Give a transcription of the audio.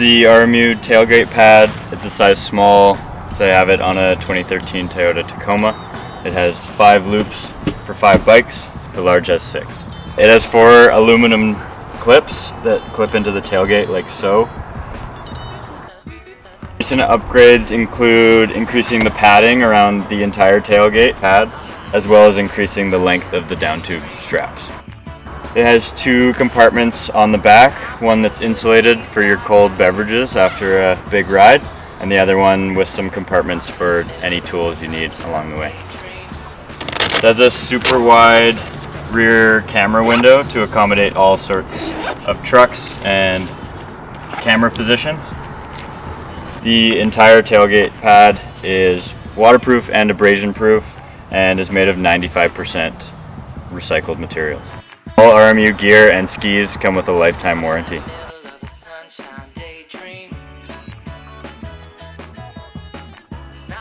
the RMU tailgate pad. It's a size small, so I have it on a 2013 Toyota Tacoma. It has 5 loops for 5 bikes. The large has 6. It has 4 aluminum clips that clip into the tailgate like so. Recent upgrades include increasing the padding around the entire tailgate pad, as well as increasing the length of the down tube straps. It has 2 compartments on the back, one that's insulated for your cold beverages after a big ride, and the other one with some compartments for any tools you need along the way. It has a super wide rear camera window to accommodate all sorts of trucks and camera positions. The entire tailgate pad is waterproof and abrasion proof and is made of 95% recycled materials. All RMU gear and skis come with a lifetime warranty.